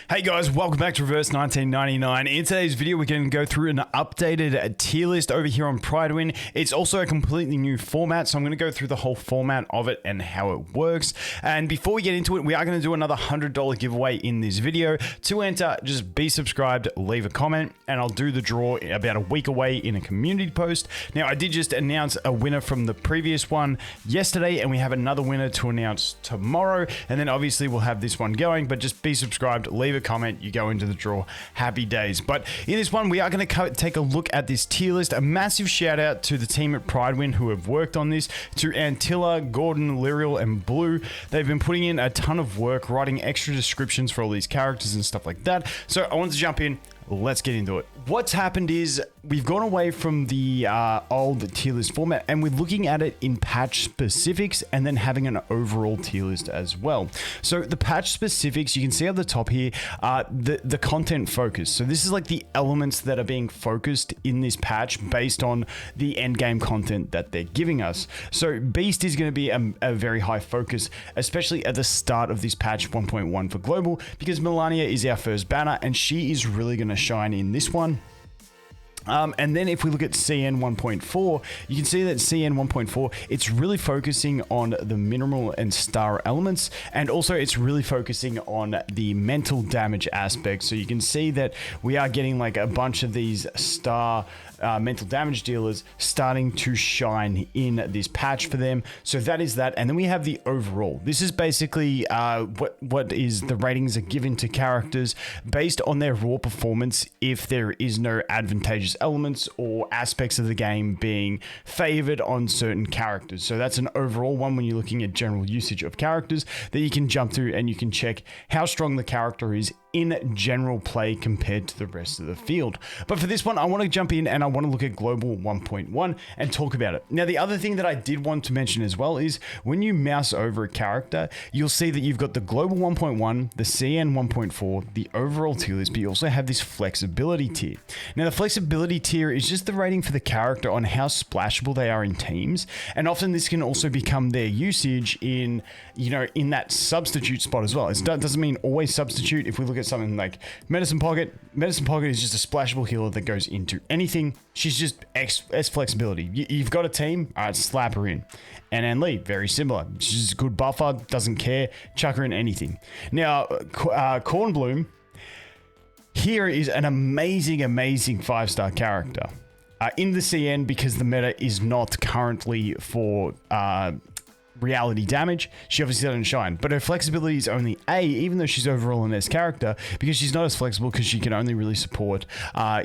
Hey guys, welcome back to Reverse 1999. In today's video, we're going to go through an updated tier list over here on Pridewin. It's also a completely new format, so I'm going to go through the whole format of it and how it works. And before we get into it, we are going to do another $100 giveaway in this video. To enter, just be subscribed, leave a comment, and I'll do the draw about a week away in a community post. Now, I did just announce a winner from the previous one yesterday, and we have another winner to announce tomorrow. And then obviously we'll have this one going, but just be subscribed, leave a comment, you go into the draw. Happy days. But in this one, we are going to take a look at this tier list. A massive shout out to the team at Pridewin who have worked on this, to Antilla, Gordon, Lyriel, and Blue. They've been putting in a ton of work, writing extra descriptions for all these characters and stuff like that. So I wanted to jump in. Let's get into it. What's happened is we've gone away from the old tier list format, and we're looking at it in patch specifics and then having an overall tier list as well. So the patch specifics, you can see at the top here, the content focus. So this is like the elements that are being focused in this patch based on the end game content that they're giving us. So Beast is going to be a very high focus, especially at the start of this patch 1.1 for global, because Melania is our first banner and she is really going to shine in this one. And then if we look at CN 1.4, you can see that CN 1.4, it's really focusing on the mineral and star elements, and also it's really focusing on the mental damage aspect. So you can see that we are getting like a bunch of these star mental damage dealers starting to shine in this patch for them. So that is that. And then we have the overall. This is basically what is the ratings are given to characters based on their raw performance if there is no advantageous elements or aspects of the game being favored on certain characters. So that's an overall one when you're looking at general usage of characters that you can jump through and you can check how strong the character is in general play compared to the rest of the field. But for this one, I want to jump in and I want to look at global 1.1 and talk about it. Now, the other thing that I did want to mention as well is when you mouse over a character, you'll see that you've got the global 1.1, the CN 1.4, the overall tier list, but you also have this flexibility tier. Now, the flexibility tier is just the rating for the character on how splashable they are in teams. And often this can also become their usage in, in that substitute spot as well. It doesn't mean always substitute. If we look at something like Medicine Pocket is just a splashable healer that goes into anything. She's just S flexibility. You've got a team, all right, slap her in. And Ann Lee, very similar. She's a good buffer, doesn't care, chuck her in anything. Now, Cornbloom, here is an amazing 5-star character. In the CN, because the meta is not currently for reality damage, she obviously doesn't shine, but her flexibility is only A, even though she's overall an S character, because she's not as flexible because she can only really support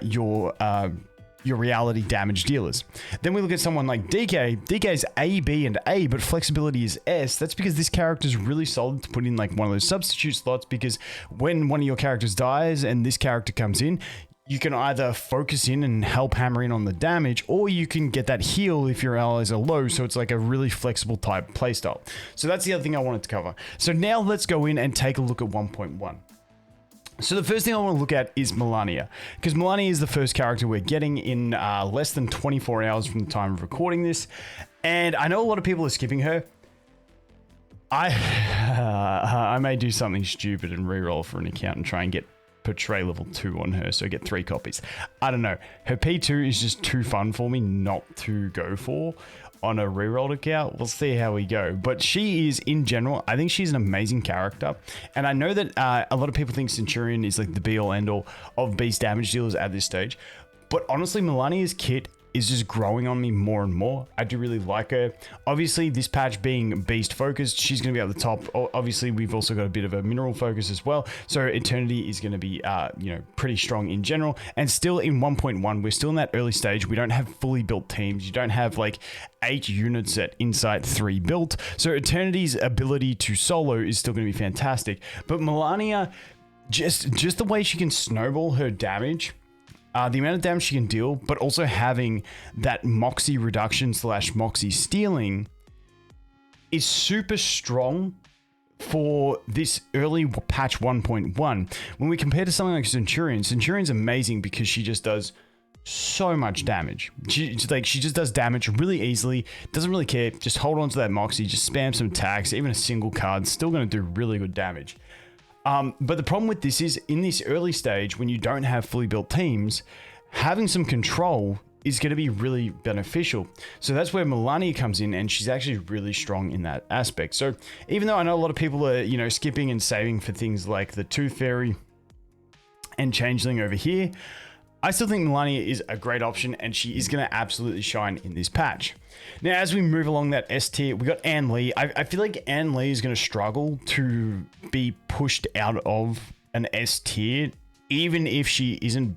your reality damage dealers. Then we look at someone like DK. DK is A, B, and A, but flexibility is S. That's because this character is really solid to put in like one of those substitute slots, because when one of your characters dies and this character comes in, you can either focus in and help hammer in on the damage, or you can get that heal if your allies are low, so it's like a really flexible type playstyle. So that's the other thing I wanted to cover. So now let's go in and take a look at 1.1. So the first thing I want to look at is Melania, because Melania is the first character we're getting in less than 24 hours from the time of recording this, and I know a lot of people are skipping her. I may do something stupid and reroll for an account and try and get portray level 2 on her, so get 3 copies. I don't know. Her P2 is just too fun for me not to go for on a rerolled account. We'll see how we go. But she is, in general, I think she's an amazing character. And I know that a lot of people think Centurion is like the be-all end-all of beast damage dealers at this stage. But honestly, Melania's kit is just growing on me more and more. I do really like her. Obviously, this patch being beast focused, she's going to be at the top. Obviously, we've also got a bit of a mineral focus as well. So Eternity is going to be, pretty strong in general. And still in 1.1, we're still in that early stage. We don't have fully built teams. You don't have like 8 units at Insight 3 built. So Eternity's ability to solo is still going to be fantastic. But Melania, just the way she can snowball her damage, the amount of damage she can deal, but also having that Moxie reduction / Moxie stealing is super strong for this early patch 1.1. When we compare to something like Centurion's amazing because she just does so much damage. She just does damage really easily, doesn't really care, just hold on to that Moxie, just spam some attacks, even a single card, still going to do really good damage. But the problem with this is in this early stage, when you don't have fully built teams, having some control is going to be really beneficial. So that's where Melania comes in, and she's actually really strong in that aspect. So even though I know a lot of people are, you know, skipping and saving for things like the Tooth Fairy and Changeling over here, I still think Melania is a great option, and she is going to absolutely shine in this patch. Now, as we move along that S tier, we got Ann Lee. I feel like Ann Lee is going to struggle to be pushed out of an S tier, even if she isn't,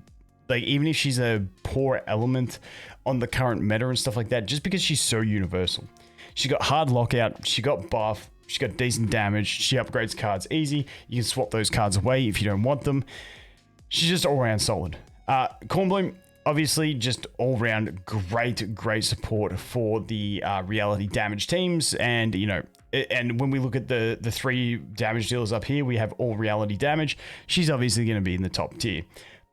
like, even if she's a poor element on the current meta and stuff like that, just because she's so universal. She got hard lockout, she got buff, she got decent damage, she upgrades cards easy. You can swap those cards away if you don't want them. She's just all around solid. Cornbloom, obviously, just all round great support for the reality damage teams. And, you know, and when we look at the 3 damage dealers up here, we have all reality damage. She's obviously going to be in the top tier.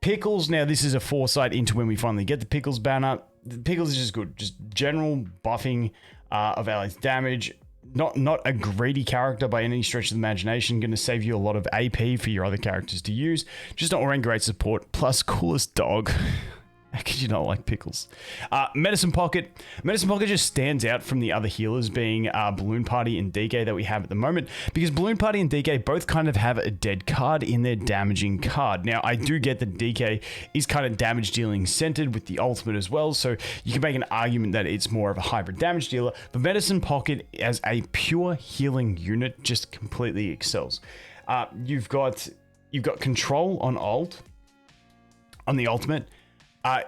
Pickles, now this is a foresight into when we finally get the Pickles banner. The Pickles is just good, just general buffing of allies damage. Not a greedy character by any stretch of the imagination. Going to save you a lot of AP for your other characters to use. Just an all-round great support. Plus, coolest dog. How could you not like Pickles? Medicine Pocket. Medicine Pocket just stands out from the other healers, being Balloon Party and DK that we have at the moment, because Balloon Party and DK both kind of have a dead card in their damaging card. Now, I do get that DK is kind of damage dealing centered with the ultimate as well, so you can make an argument that it's more of a hybrid damage dealer, but Medicine Pocket as a pure healing unit just completely excels. You've got control on ult, on the ultimate,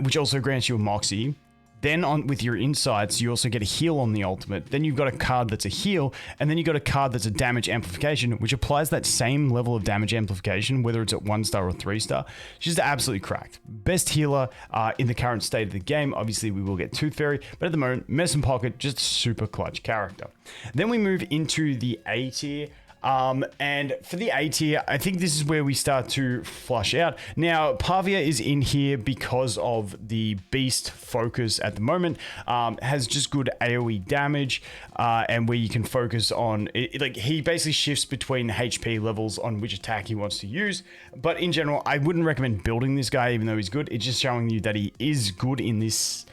which also grants you a Moxie. Then on with your insights, you also get a heal on the ultimate. Then you've got a card that's a heal, and then you've got a card that's a damage amplification, which applies that same level of damage amplification, whether it's at 1-star or 3-star. She's absolutely cracked. Best healer in the current state of the game. Obviously, we will get Tooth Fairy, but at the moment, Medicine Pocket, just super clutch character. Then we move into the A tier. And for the A tier, I think this is where we start to flush out. Now, Pavia is in here because of the beast focus at the moment. Has just good AoE damage, and where you can focus on it, like he basically shifts between HP levels on which attack he wants to use. But in general, I wouldn't recommend building this guy, even though he's good. It's just showing you that he is good in this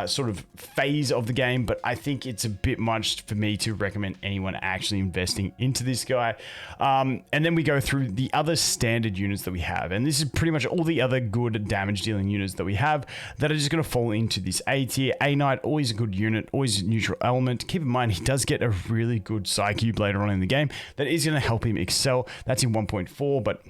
sort of phase of the game, but I think it's a bit much for me to recommend anyone actually investing into this guy. And then we go through the other standard units that we have, and this is pretty much all the other good damage dealing units that we have that are just going to fall into this A tier. A Knight, always a good unit, always a neutral element. Keep in mind, he does get a really good Psy Cube later on in the game that is going to help him excel. That's in 1.4, but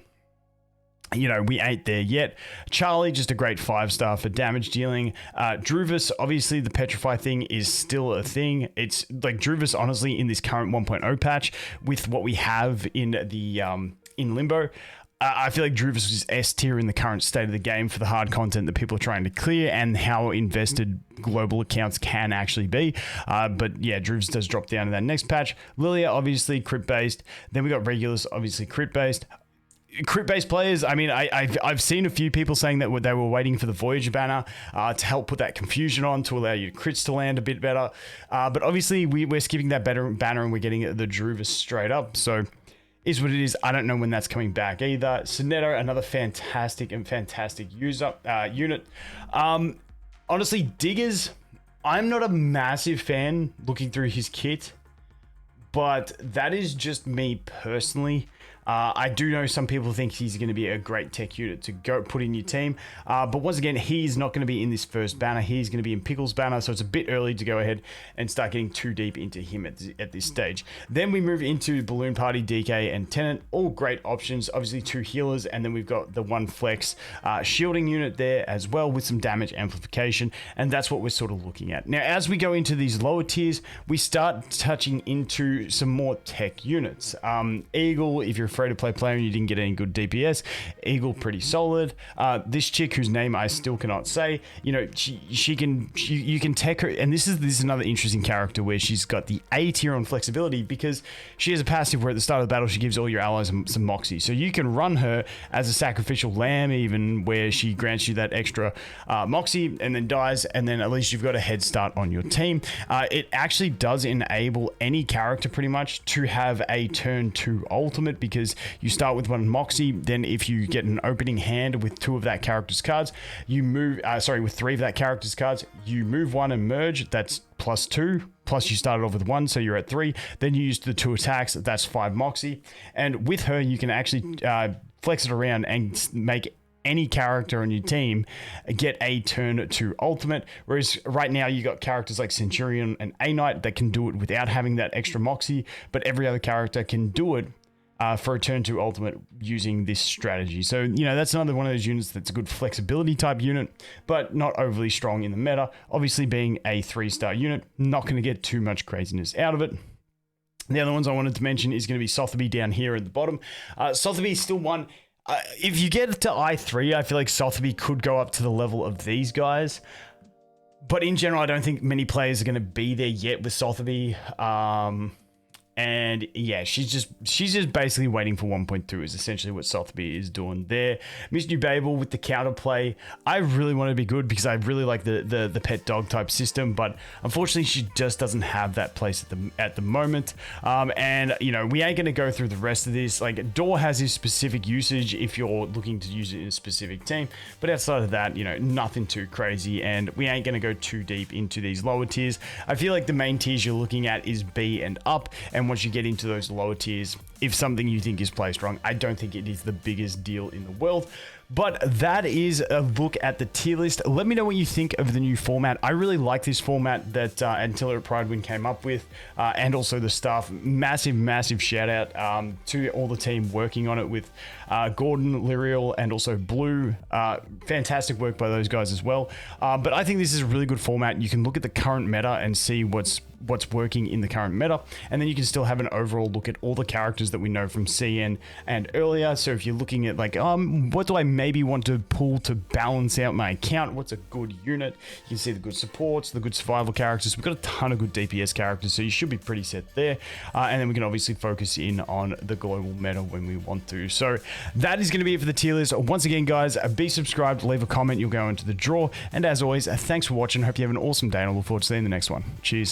you know, we ain't there yet. Charlie, just a great 5-star for damage dealing. Druvis, obviously the Petrify thing is still a thing. It's like Druvis, honestly, in this current 1.0 patch, with what we have in the in Limbo, I feel like Druvis is S tier in the current state of the game for the hard content that people are trying to clear and how invested global accounts can actually be. But yeah, Druvis does drop down to that next patch. Lilia, obviously crit based. Then we got Regulus, obviously crit based. Crit-based players, I mean, I've seen a few people saying that they were waiting for the Voyager banner to help put that confusion on, to allow your crits to land a bit better. But obviously, we're skipping that banner and we're getting the Druvis straight up. So, is what it is. I don't know when that's coming back either. Sonetto, another fantastic unit. Honestly, Diggers, I'm not a massive fan looking through his kit, but that is just me personally. I do know some people think he's going to be a great tech unit to go put in your team. But once again, he's not going to be in this first banner. He's going to be in Pickles banner, so it's a bit early to go ahead and start getting too deep into him at this stage. Then we move into Balloon Party, DK, and Tenant. All great options. Obviously, 2 healers, and then we've got the 1 flex shielding unit there as well with some damage amplification, and that's what we're sort of looking at. Now, as we go into these lower tiers, we start touching into some more tech units. Eagle, if you're afraid to play player and you didn't get any good DPS, Eagle pretty solid. This chick whose name I still cannot say, you know, you can tech her, and this is another interesting character where she's got the A tier on flexibility because she has a passive where at the start of the battle she gives all your allies some Moxie, so you can run her as a sacrificial lamb, even where she grants you that extra Moxie and then dies, and then at least you've got a head start on your team. It actually does enable any character pretty much to have a turn 2 ultimate, because because you start with 1 Moxie. Then if you get an opening hand with 2 of that character's cards, you move, with 3 of that character's cards, you move 1 and merge. That's +2. Plus you started off with 1, so you're at 3. Then you use the 2 attacks. That's 5 Moxie. And with her, you can actually flex it around and make any character on your team get a turn to ultimate, whereas right now you got characters like Centurion and A Knight that can do it without having that extra Moxie, but every other character can do it for a turn to ultimate using this strategy. So, you know, that's another one of those units that's a good flexibility type unit, but not overly strong in the meta. Obviously, being a 3-star unit, not going to get too much craziness out of it. The other ones I wanted to mention is going to be Sotheby down here at the bottom. Sotheby is still one. If you get to I3, I feel like Sotheby could go up to the level of these guys. But in general, I don't think many players are going to be there yet with Sotheby. And yeah, she's just basically waiting for 1.2 is essentially what Sotheby is doing there. Miss New Babel with the counterplay. I really want to be good because I really like the pet dog type system, but unfortunately she just doesn't have that place at the moment. And you know, we ain't gonna go through the rest of this. Like Door has his specific usage if you're looking to use it in a specific team, but outside of that, you know, nothing too crazy, and we ain't gonna go too deep into these lower tiers. I feel like the main tiers you're looking at is B and up, and once you get into those lower tiers, if something you think is placed wrong, I don't think it is the biggest deal in the world. But that is a look at the tier list. Let me know what you think of the new format. I really like this format that Until Pride Win came up with, and also the staff. Massive shout out to all the team working on it with Gordon, Lyriel, and also Blue. Fantastic work by those guys as well. But I think this is a really good format. You can look at the current meta and see what's working in the current meta, and then you can still have an overall look at all the characters that we know from CN and earlier. So if you're looking at like, what do I maybe want to pull to balance out my account? What's a good unit? You can see the good supports, the good survival characters. We've got a ton of good DPS characters, so you should be pretty set there. And then we can obviously focus in on the global meta when we want to. So that is going to be it for the tier list. Once again, guys, be subscribed, leave a comment, you'll go into the draw. And as always, thanks for watching. Hope you have an awesome day, and I look forward to seeing you in the next one. Cheers.